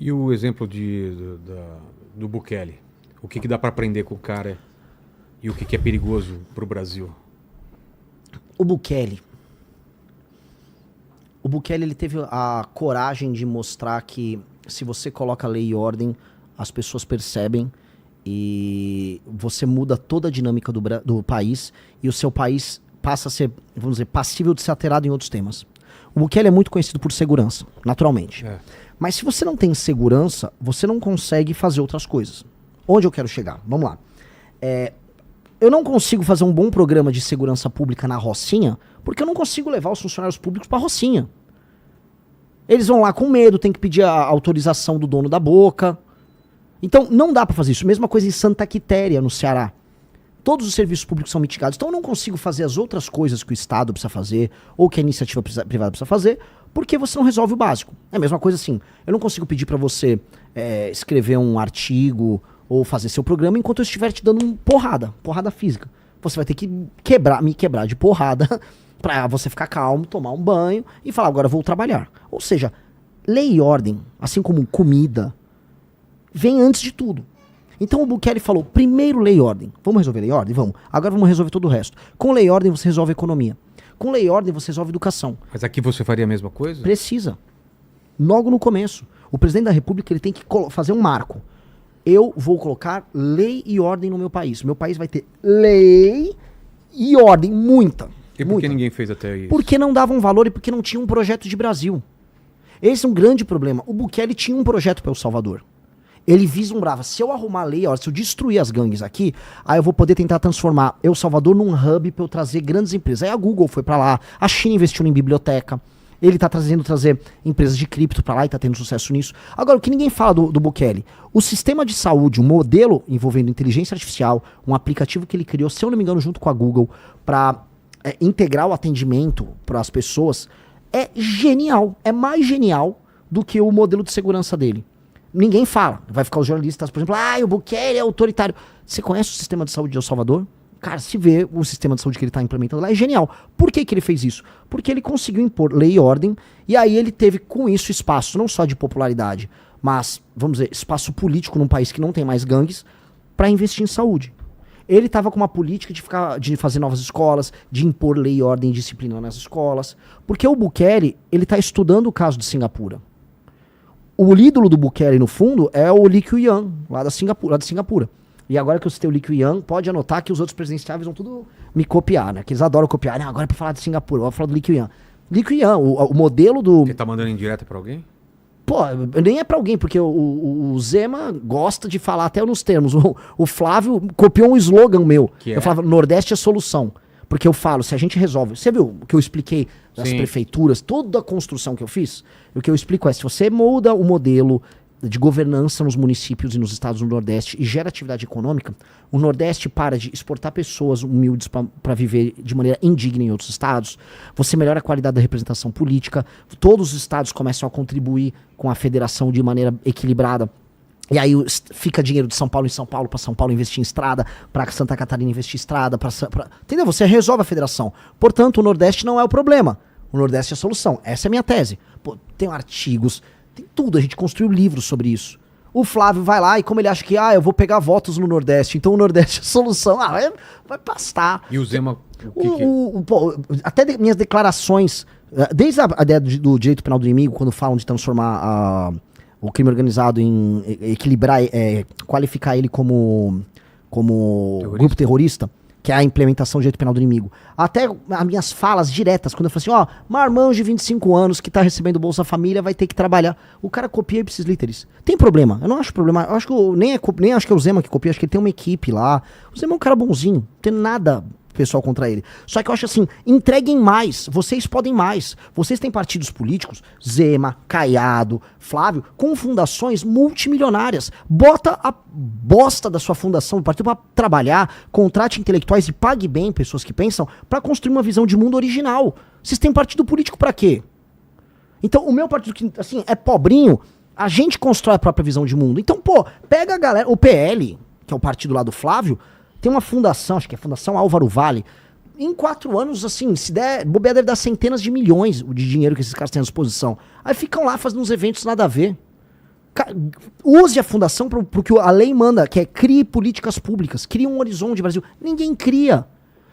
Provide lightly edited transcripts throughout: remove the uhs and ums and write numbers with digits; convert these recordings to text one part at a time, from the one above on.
E o exemplo do Bukele? O que dá para aprender com o cara e o que é perigoso para o Brasil? O Bukele, ele teve a coragem de mostrar que se você coloca lei e ordem, as pessoas percebem e você muda toda a dinâmica do país e o seu país passa a ser, vamos dizer, passível de ser alterado em outros temas. O Bukele é muito conhecido por segurança, naturalmente. Mas se você não tem segurança, você não consegue fazer outras coisas. Onde eu quero chegar? Vamos lá. Eu não consigo fazer um bom programa de segurança pública na Rocinha, porque eu não consigo levar os funcionários públicos pra Rocinha. Eles vão lá com medo, tem que pedir a autorização do dono da boca. Então, não dá pra fazer isso. Mesma coisa em Santa Quitéria, no Ceará. Todos os serviços públicos são mitigados. Então, eu não consigo fazer as outras coisas que o Estado precisa fazer, ou que a iniciativa privada precisa fazer, porque você não resolve o básico. É a mesma coisa assim. Eu não consigo pedir pra você escrever um artigo ou fazer seu programa enquanto eu estiver te dando porrada física. Você vai ter que me quebrar de porrada pra você ficar calmo, tomar um banho e falar, agora eu vou trabalhar. Ou seja, lei e ordem, assim como comida, vem antes de tudo. Então o Bukele falou, primeiro lei e ordem. Vamos resolver lei e ordem? Vamos. Agora vamos resolver todo o resto. Com lei e ordem você resolve a economia. Com lei e ordem você resolve a educação. Mas aqui você faria a mesma coisa? Precisa. Logo no começo. O presidente da República ele tem que fazer um marco. Eu vou colocar lei e ordem no meu país. Meu país vai ter lei e ordem, muita. E por que ninguém fez até isso? Porque não davam valor e porque não tinha um projeto de Brasil. Esse é um grande problema. O Bukele tinha um projeto para El Salvador. Ele vislumbrava, se eu arrumar a lei, se eu destruir as gangues aqui, aí eu vou poder tentar transformar El Salvador num hub para eu trazer grandes empresas. Aí a Google foi para lá, a China investiu em biblioteca, ele tá trazer empresas de cripto para lá e tá tendo sucesso nisso. Agora, o que ninguém fala do Bukele, o sistema de saúde, um modelo envolvendo inteligência artificial, um aplicativo que ele criou, se eu não me engano, junto com a Google, para integrar o atendimento para as pessoas, é genial, é mais genial do que o modelo de segurança dele. Ninguém fala. Vai ficar os jornalistas, por exemplo, o Bukele é autoritário. Você conhece o sistema de saúde de El Salvador? Cara, se vê o sistema de saúde que ele está implementando lá, é genial. Por que ele fez isso? Porque ele conseguiu impor lei e ordem, e aí ele teve com isso espaço, não só de popularidade, mas, vamos dizer, espaço político num país que não tem mais gangues, para investir em saúde. Ele estava com uma política de fazer novas escolas, de impor lei e ordem e disciplina nas escolas, porque o Bukele, ele está estudando o caso de Singapura. O ídolo do Bukele, no fundo, é o Lee Kuan, lá de Singapura. E agora que eu citei o Lee Kuan, pode anotar que os outros presidenciáveis vão tudo me copiar, né? Que eles adoram copiar. Não, agora é pra falar de Singapura, eu vou falar do Lee Kuan. Lee Kuan, o modelo do... Ele tá mandando indireta pra alguém? Pô, nem é pra alguém, porque o Zema gosta de falar até nos termos. O Flávio copiou um slogan meu. Eu falava, Nordeste é solução. Porque eu falo, se a gente resolve... Você viu o que eu expliquei das prefeituras, toda a construção que eu fiz? O que eu explico é, se você muda o modelo de governança nos municípios e nos estados do Nordeste e gera atividade econômica, o Nordeste para de exportar pessoas humildes para viver de maneira indigna em outros estados, você melhora a qualidade da representação política, todos os estados começam a contribuir com a federação de maneira equilibrada. E aí fica dinheiro de São Paulo em São Paulo, para São Paulo investir em estrada, para Santa Catarina investir em estrada, entendeu? Você resolve a federação. Portanto, o Nordeste não é o problema. O Nordeste é a solução. Essa é a minha tese. Pô, tem artigos, tem tudo. A gente construiu livros sobre isso. O Flávio vai lá e como ele acha que, eu vou pegar votos no Nordeste, então o Nordeste é a solução. Vai pastar. E o Zema... Até minhas declarações, desde a ideia do direito penal do inimigo, quando falam de transformar o crime organizado em equilibrar, qualificar ele como grupo terrorista, que é a implementação do direito penal do inimigo. Até as minhas falas diretas, quando eu falo assim, marmanjo de 25 anos que tá recebendo Bolsa Família vai ter que trabalhar. O cara copia ipsis literis. Tem problema? Eu não acho problema. Eu acho que nem acho que é o Zema que copia, acho que ele tem uma equipe lá. O Zema é um cara bonzinho, não tem nada pessoal contra ele. Só que eu acho assim, entreguem mais, vocês podem mais. Vocês têm partidos políticos, Zema, Caiado, Flávio, com fundações multimilionárias. Bota a bosta da sua fundação, do partido pra trabalhar, contrate intelectuais e pague bem pessoas que pensam pra construir uma visão de mundo original. Vocês têm partido político pra quê? Então, o meu partido, que assim, é pobrinho, a gente constrói a própria visão de mundo. Então, pega a galera, o PL, que é o partido lá do Flávio, tem uma fundação, acho que é a Fundação Álvaro Vale. Em 4 anos, assim, se der, bobear deve dar centenas de milhões de dinheiro que esses caras têm à disposição. Aí ficam lá fazendo uns eventos nada a ver. Use a fundação pro que a lei manda, que é crie políticas públicas, crie um horizonte Brasil. Ninguém cria.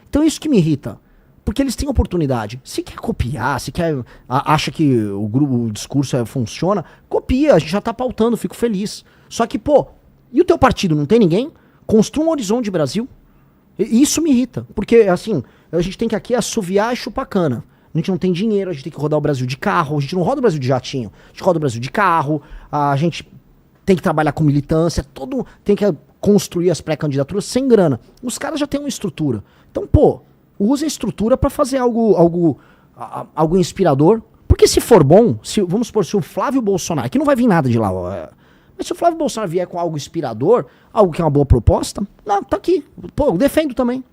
Então é isso que me irrita. Porque eles têm oportunidade. Se quer copiar, se quer acha que o discurso funciona, copia, a gente já tá pautando, fico feliz. Só que, pô, e o teu partido, não tem ninguém? Construa um horizonte Brasil. E isso me irrita. Porque, assim, a gente tem que aqui assoviar e chupar cana. A gente não tem dinheiro, a gente tem que rodar o Brasil de carro, a gente não roda o Brasil de jatinho, a gente roda o Brasil de carro, a gente tem que trabalhar com militância, tem que construir as pré-candidaturas sem grana. Os caras já têm uma estrutura. Então, pô, use a estrutura pra fazer algo inspirador. Porque se for bom, vamos supor, se o Flávio Bolsonaro, que não vai vir nada de lá, mas se o Flávio Bolsonaro vier com algo inspirador, algo que é uma boa proposta, não, tá aqui. Pô, eu defendo também.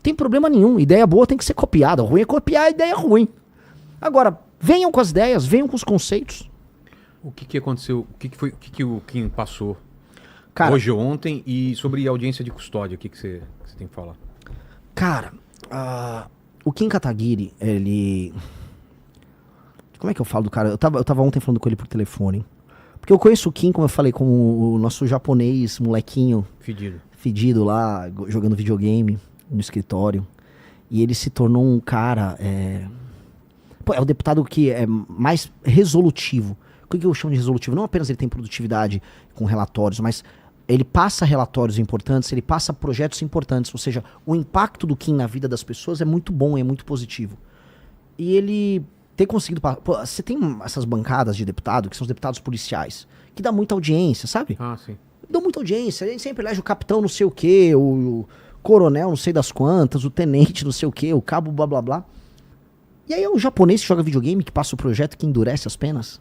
Tem problema nenhum. Ideia boa tem que ser copiada. O ruim é copiar a ideia ruim. Agora, venham com as ideias, venham com os conceitos. O que aconteceu? O que o Kim passou Cara, hoje ou ontem? E sobre audiência de custódia, o que você tem que falar? Cara, o Kim Kataguiri, ele... Como é que eu falo do cara? Eu tava ontem falando com ele por telefone. Porque eu conheço o Kim, como eu falei, como o nosso japonês, molequinho... Fedido lá, jogando videogame no escritório. E ele se tornou um cara... é o deputado que é mais resolutivo. O que eu chamo de resolutivo? Não apenas ele tem produtividade com relatórios, mas ele passa relatórios importantes, ele passa projetos importantes. Ou seja, o impacto do Kim na vida das pessoas é muito bom, é muito positivo. E ele ter conseguido... você tem essas bancadas de deputado, que são os deputados policiais, que dá muita audiência, sabe? Ah, sim. Dão muita audiência. A gente sempre elege o capitão não sei o quê, o coronel não sei das quantas, o tenente não sei o quê, o cabo blá blá blá. E aí é o japonês que joga videogame, que passa o projeto, que endurece as penas.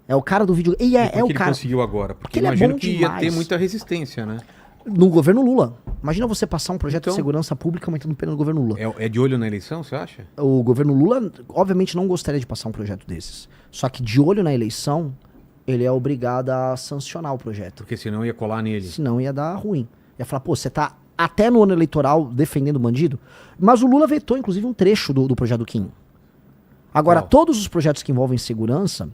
É o cara do videogame. E é o ele cara... conseguiu agora? Porque ele imagino é bom que demais. ia ter muita resistência, né? No governo Lula. Imagina você passar um projeto Então, de segurança pública aumentando pena no governo Lula. É de olho na eleição, você acha? O governo Lula, obviamente, não gostaria de passar um projeto desses. Só que de olho na eleição, ele é obrigado a sancionar o projeto. Porque senão ia colar nele. Senão ia dar ruim. Ia falar, pô, você tá até no ano eleitoral defendendo o bandido? Mas o Lula vetou, inclusive, um trecho do projeto do Kim. Agora, todos os projetos que envolvem segurança,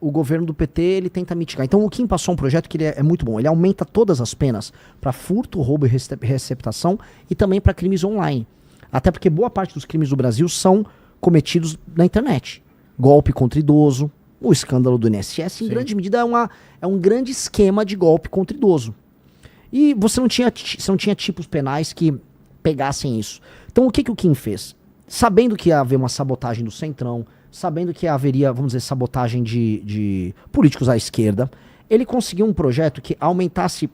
o governo do PT ele tenta mitigar. Então o Kim passou um projeto que ele é muito bom. Ele aumenta todas as penas para furto, roubo e receptação e também para crimes online. Até porque boa parte dos crimes do Brasil são cometidos na internet. Golpe contra idoso, o escândalo do INSS, em grande medida é um grande esquema de golpe contra idoso. E você não tinha tipos penais que pegassem isso. Então o que o Kim fez? Sabendo que ia haver uma sabotagem do Centrão, sabendo que haveria, vamos dizer, sabotagem de políticos à esquerda, ele conseguiu um projeto que aumentasse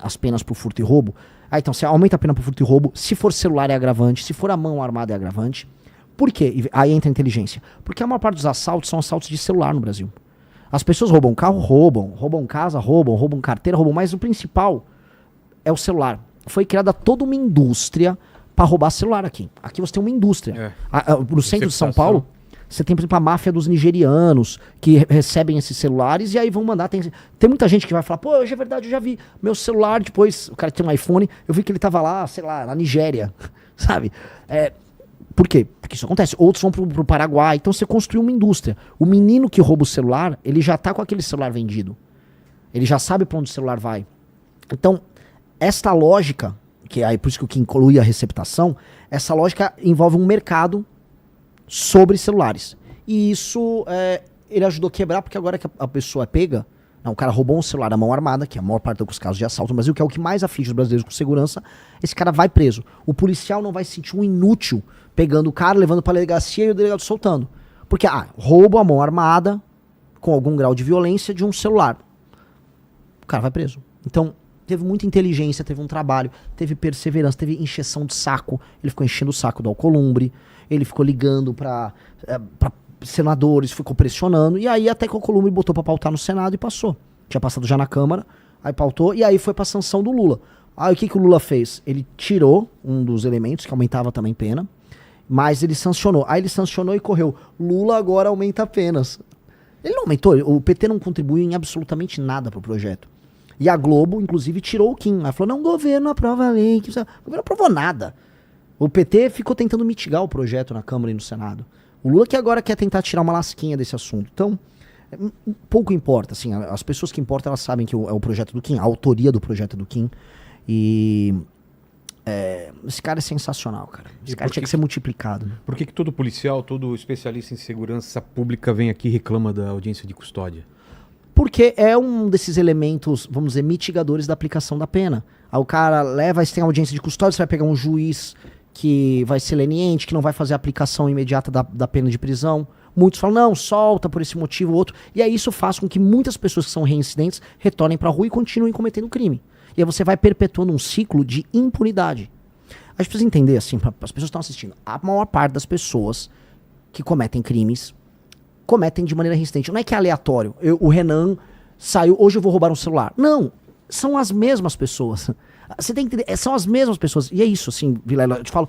as penas por furto e roubo. Então, você aumenta a pena por furto e roubo, se for celular é agravante, se for a mão armada é agravante. Por quê? Aí entra a inteligência. Porque a maior parte dos assaltos são assaltos de celular no Brasil. As pessoas roubam carro, roubam casa, roubam carteira, mas o principal é o celular. Foi criada toda uma indústria para roubar celular aqui. Aqui você tem uma indústria. No centro de São Paulo, você tem, por exemplo, a máfia dos nigerianos que recebem esses celulares e aí vão mandar. Tem muita gente que vai falar, pô, hoje é verdade, eu já vi meu celular, depois o cara tem um iPhone, eu vi que ele tava lá, sei lá, na Nigéria, sabe? Por quê? Porque isso acontece. Outros vão pro Paraguai, então você construiu uma indústria. O menino que rouba o celular, ele já tá com aquele celular vendido. Ele já sabe para onde o celular vai. Então, esta lógica, que é por isso que o que inclui a receptação, essa lógica envolve um mercado sobre celulares. E isso ele ajudou a quebrar, porque agora que a pessoa é pega, o cara roubou um celular na mão armada, que é a maior parte dos casos de assalto no Brasil, que é o que mais aflige os brasileiros com segurança, esse cara vai preso. O policial não vai se sentir um inútil pegando o cara, levando pra delegacia e o delegado soltando. Porque, roubo a mão armada, com algum grau de violência, de um celular. O cara vai preso. Então, teve muita inteligência, teve um trabalho, teve perseverança, teve encheção de saco. Ele ficou enchendo o saco do Alcolumbre, ele ficou ligando pra senadores, ficou pressionando, e aí até que o Alcolumbre botou pra pautar no Senado e passou. Tinha passado já na Câmara, aí pautou, e aí foi pra sanção do Lula. Aí o que o Lula fez? Ele tirou um dos elementos, que aumentava também pena, mas ele sancionou. Aí ele sancionou e correu. Lula agora aumenta penas. Ele não aumentou, o PT não contribuiu em absolutamente nada pro projeto. E a Globo, inclusive, tirou o Kim. Ela falou, não, o governo aprova a lei. O governo não aprovou nada. O PT ficou tentando mitigar o projeto na Câmara e no Senado. O Lula que agora quer tentar tirar uma lasquinha desse assunto. Então, Pouco importa, assim, as pessoas que importam, elas sabem que é o projeto do Kim, a autoria do projeto do Kim. E esse cara é sensacional, cara. Esse cara tinha que ser multiplicado. Por que todo policial, todo especialista em segurança pública vem aqui e reclama da audiência de custódia? Porque é um desses elementos, vamos dizer, mitigadores da aplicação da pena. Aí o cara leva, aí você tem audiência de custódia, você vai pegar um juiz que vai ser leniente, que não vai fazer a aplicação imediata da pena de prisão. Muitos falam, não, solta por esse motivo ou outro. E aí isso faz com que muitas pessoas que são reincidentes retornem pra rua e continuem cometendo crime. E aí você vai perpetuando um ciclo de impunidade. A gente precisa entender, assim, as pessoas que estão assistindo, a maior parte das pessoas que cometem crimes cometem de maneira reincidente. Não é que é aleatório. O Renan saiu, hoje eu vou roubar um celular. Não, são as mesmas pessoas. Você tem que entender, são as mesmas pessoas. E é isso, assim, Vilela, eu te falo.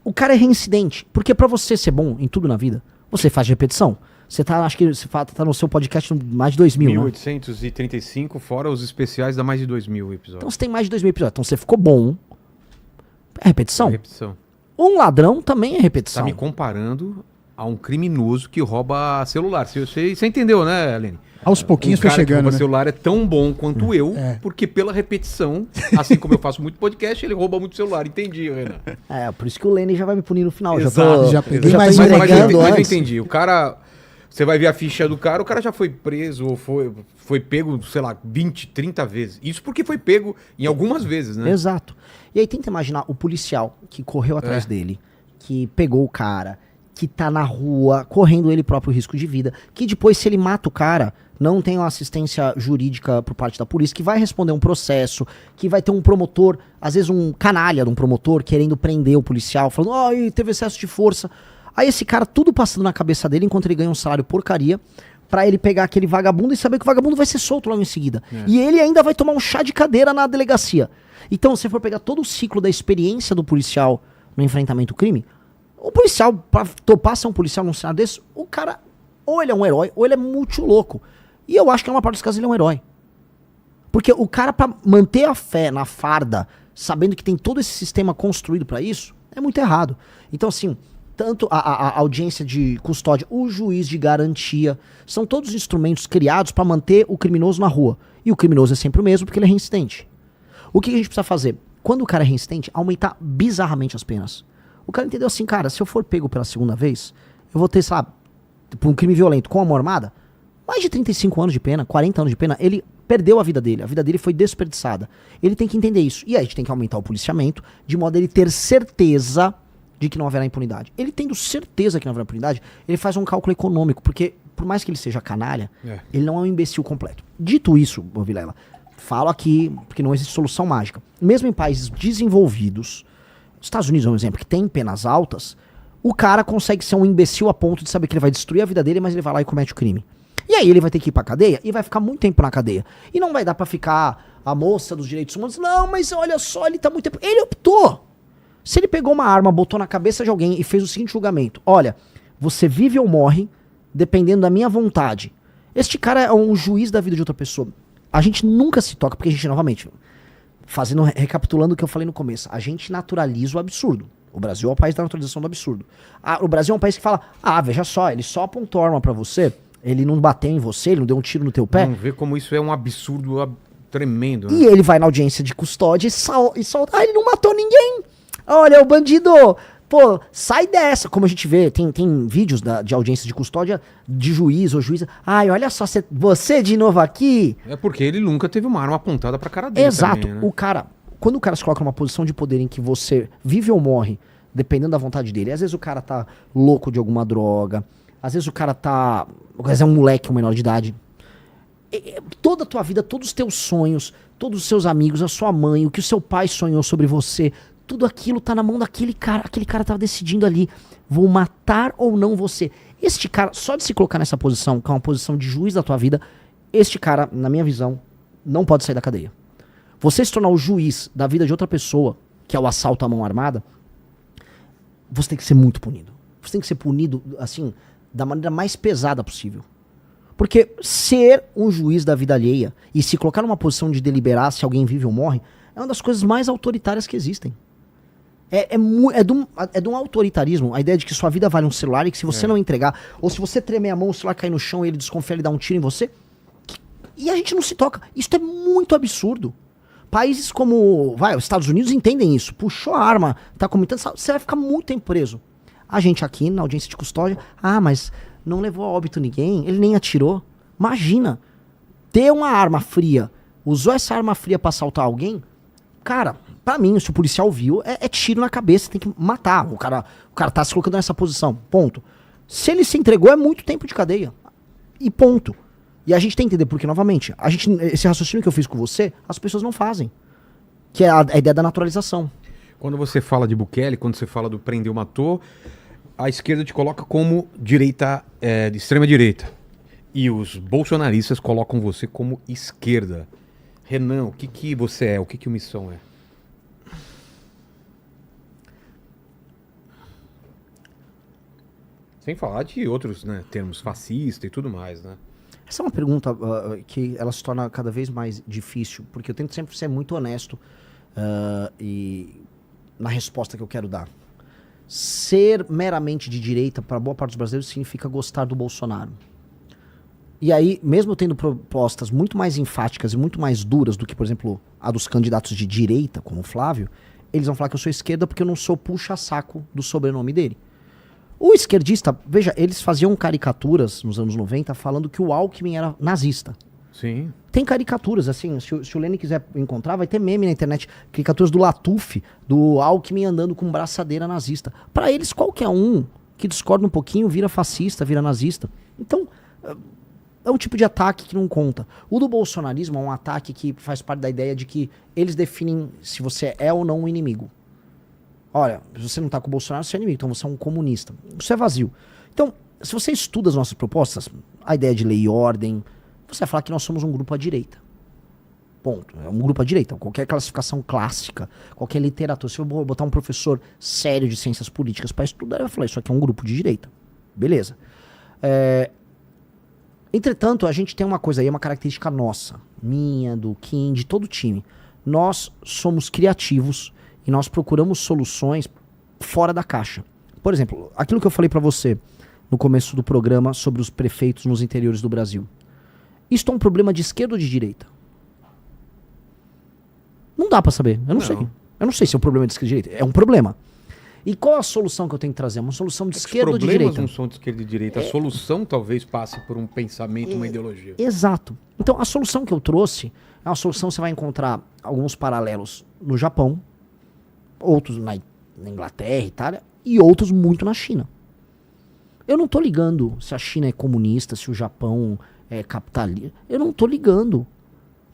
O cara é reincidente. Porque pra você ser bom em tudo na vida, você faz repetição. Você tá, acho que você tá no seu podcast mais de 2.000, 1835, fora os especiais, dá mais de 2.000 episódios. Então você tem mais de 2.000 episódios. Então você ficou bom. É repetição. É repetição. Um ladrão também é repetição. Tá me comparando a um criminoso que rouba celular. Você entendeu, né, Aline? Aos pouquinhos foi chegando, O cara que rouba né? celular é tão bom quanto eu, porque pela repetição, assim como eu faço muito podcast, ele rouba muito celular. Entendi, Renan. Por isso que o Lenny já vai me punir no final. Exato. Já peguei já mais tô uma Mas eu entregando antes. entendi. O cara... Você vai ver a ficha do cara, o cara já foi preso ou foi pego, sei lá, 20, 30 vezes. Isso porque foi pego em algumas vezes, né? Exato. E aí tenta imaginar o policial que correu atrás dele, que pegou o cara, que tá na rua, correndo ele próprio risco de vida, que depois, se ele mata o cara, não tem uma assistência jurídica por parte da polícia, que vai responder um processo, que vai ter um promotor, às vezes um canalha de um promotor, querendo prender o policial, falando, teve excesso de força. Aí esse cara, tudo passando na cabeça dele, enquanto ele ganha um salário porcaria, pra ele pegar aquele vagabundo e saber que o vagabundo vai ser solto logo em seguida. E ele ainda vai tomar um chá de cadeira na delegacia. Então, se for pegar todo o ciclo da experiência do policial no enfrentamento ao crime, o policial, pra topar ser um policial num cenário desse, o cara, ou ele é um herói, ou ele é muito louco. E eu acho que na maior parte dos casos ele é um herói. Porque o cara, pra manter a fé na farda, sabendo que tem todo esse sistema construído pra isso, é muito errado. Então, assim, tanto a audiência de custódia, o juiz de garantia, são todos instrumentos criados pra manter o criminoso na rua. E o criminoso é sempre o mesmo porque ele é reincidente. O que a gente precisa fazer? Quando o cara é reincidente, aumentar bizarramente as penas. O cara entendeu assim, cara, se eu for pego pela segunda vez, eu vou ter, sei lá, por um crime violento com a mão armada, mais de 35 anos de pena, 40 anos de pena, ele perdeu a vida dele foi desperdiçada. Ele tem que entender isso. E aí a gente tem que aumentar o policiamento, de modo a ele ter certeza de que não haverá impunidade. Ele tendo certeza que não haverá impunidade, ele faz um cálculo econômico, porque por mais que ele seja canalha, ele não é um imbecil completo. Dito isso, Vilela, falo aqui, porque não existe solução mágica. Mesmo em países desenvolvidos, Estados Unidos é um exemplo, que tem penas altas, o cara consegue ser um imbecil a ponto de saber que ele vai destruir a vida dele, mas ele vai lá e comete o crime. E aí ele vai ter que ir pra cadeia e vai ficar muito tempo na cadeia. E não vai dar pra ficar a moça dos direitos humanos, não, mas olha só, ele tá muito tempo... Ele optou. Se ele pegou uma arma, botou na cabeça de alguém e fez o seguinte julgamento, olha, você vive ou morre, dependendo da minha vontade. Este cara é um juiz da vida de outra pessoa. A gente nunca se toca, porque a gente, novamente, recapitulando o que eu falei no começo, a gente naturaliza o absurdo. O Brasil é o país da naturalização do absurdo. O Brasil é um país que fala, veja só, ele só apontou a arma pra você, ele não bateu em você, ele não deu um tiro no teu pé. Vamos ver como isso é um absurdo tremendo. Né? E ele vai na audiência de custódia e solta, ele não matou ninguém. Olha, o bandido, pô, sai dessa. Como a gente vê, tem vídeos de audiência de custódia de juiz ou juíza. Olha só, você de novo aqui. É porque ele nunca teve uma arma apontada pra cara dele. Exato. Também, né? Quando o cara se coloca numa posição de poder em que você vive ou morre, dependendo da vontade dele, às vezes o cara tá louco de alguma droga, às vezes o cara tá... Às vezes é um moleque, um menor de idade. Toda a tua vida, todos os teus sonhos, todos os seus amigos, a sua mãe, o que o seu pai sonhou sobre você, tudo aquilo tá na mão daquele cara. Aquele cara tava decidindo ali, vou matar ou não você. Este cara, só de se colocar nessa posição, que é uma posição de juiz da tua vida, este cara, na minha visão, não pode sair da cadeia. Você se tornar o juiz da vida de outra pessoa, que é o assalto à mão armada, você tem que ser muito punido. Você tem que ser punido, assim, da maneira mais pesada possível. Porque ser um juiz da vida alheia e se colocar numa posição de deliberar se alguém vive ou morre, é uma das coisas mais autoritárias que existem. É de um autoritarismo, a ideia de que sua vida vale um celular e que se você não entregar, ou se você tremer a mão, o celular cair no chão e ele desconfia, ele dá um tiro em você. E a gente não se toca. Isso é muito absurdo. Países como, os Estados Unidos entendem isso. Puxou a arma, tá cometendo, você vai ficar muito tempo preso. A gente aqui, na audiência de custódia, mas não levou a óbito ninguém, ele nem atirou. Imagina, ter uma arma fria, usou essa arma fria pra assaltar alguém, cara, pra mim, se o policial viu, é tiro na cabeça, tem que matar. O cara tá se colocando nessa posição, ponto. Se ele se entregou, é muito tempo de cadeia. E ponto. E a gente tem que entender, porque, novamente, esse raciocínio que eu fiz com você, as pessoas não fazem. Que é a ideia da naturalização. Quando você fala de Bukele, quando você fala do prendeu, matou, a esquerda te coloca como direita, de extrema direita. E os bolsonaristas colocam você como esquerda. Renan, o que você é? O que o Missão é? Sem falar de outros, né, termos, fascista e tudo mais, né? Essa é uma pergunta que ela se torna cada vez mais difícil, porque eu tento sempre ser muito honesto e na resposta que eu quero dar. Ser meramente de direita para boa parte dos brasileiros significa gostar do Bolsonaro. E aí, mesmo tendo propostas muito mais enfáticas e muito mais duras do que, por exemplo, a dos candidatos de direita, como o Flávio, eles vão falar que eu sou esquerda porque eu não sou puxa-saco do sobrenome dele. O esquerdista, veja, eles faziam caricaturas nos anos 90 falando que o Alckmin era nazista. Sim. Tem caricaturas, assim, se o Lênin quiser encontrar, vai ter meme na internet, caricaturas do Latuf, do Alckmin andando com braçadeira nazista. Pra eles, qualquer um que discorda um pouquinho vira fascista, vira nazista. Então, é um tipo de ataque que não conta. O do bolsonarismo é um ataque que faz parte da ideia de que eles definem se você é ou não um inimigo. Olha, se você não tá com o Bolsonaro, você é inimigo, então você é um comunista. Isso é vazio. Então, se você estuda as nossas propostas, a ideia de lei e ordem, você vai falar que nós somos um grupo à direita. Ponto. É um grupo à direita. Qualquer classificação clássica, qualquer literatura, se eu botar um professor sério de ciências políticas para estudar, ele vai falar, isso aqui é um grupo de direita. Beleza. Entretanto, a gente tem uma coisa aí, uma característica nossa, minha, do Kim, de todo o time. Nós somos criativos e nós procuramos soluções fora da caixa. Por exemplo, aquilo que eu falei pra você no começo do programa sobre os prefeitos nos interiores do Brasil. Isso é um problema de esquerda ou de direita? Não dá pra saber, eu não sei. Eu não sei se é um problema de esquerda ou de direita, é um problema. E qual a solução que eu tenho que trazer? Uma solução de esquerda ou de direita? Os problemas não são de esquerda e direita. A solução talvez passe por um pensamento, uma ideologia. Exato. Então, a solução que eu trouxe é uma solução que você vai encontrar alguns paralelos no Japão, outros na Inglaterra, Itália, e outros muito na China. Eu não tô ligando se a China é comunista, se o Japão é capitalista. Eu não tô ligando.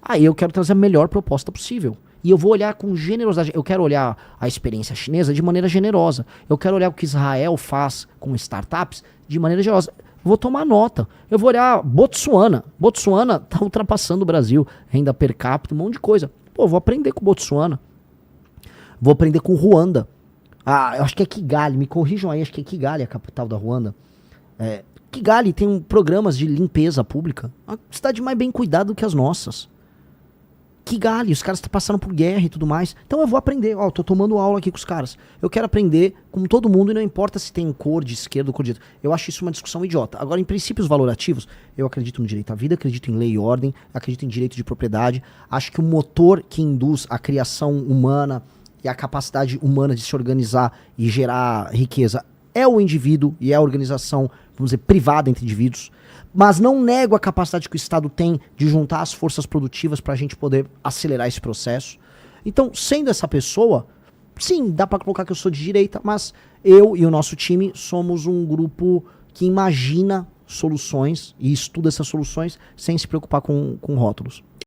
Aí eu quero trazer a melhor proposta possível. E eu vou olhar com generosidade. Eu quero olhar a experiência chinesa de maneira generosa. Eu quero olhar o que Israel faz com startups de maneira generosa. Vou tomar nota. Eu vou olhar Botsuana. Botsuana tá ultrapassando o Brasil. Renda per capita, um monte de coisa. Pô, vou aprender com Botsuana. Vou aprender com Ruanda. Eu acho que é Kigali. Me corrijam aí, acho que é Kigali a capital da Ruanda. Kigali tem programas de limpeza pública. Uma cidade mais bem cuidada do que as nossas. Kigali, os caras estão passando por guerra e tudo mais. Então eu vou aprender. Tô tomando aula aqui com os caras. Eu quero aprender com todo mundo e não importa se tem cor de esquerda ou cor de direita. Eu acho isso uma discussão idiota. Agora, em princípios valorativos, eu acredito no direito à vida, acredito em lei e ordem, acredito em direito de propriedade. Acho que o motor que induz a criação humana e a capacidade humana de se organizar e gerar riqueza é o indivíduo e é a organização, vamos dizer, privada entre indivíduos. Mas não nego a capacidade que o Estado tem de juntar as forças produtivas para a gente poder acelerar esse processo. Então, sendo essa pessoa, sim, dá para colocar que eu sou de direita, mas eu e o nosso time somos um grupo que imagina soluções e estuda essas soluções sem se preocupar com rótulos.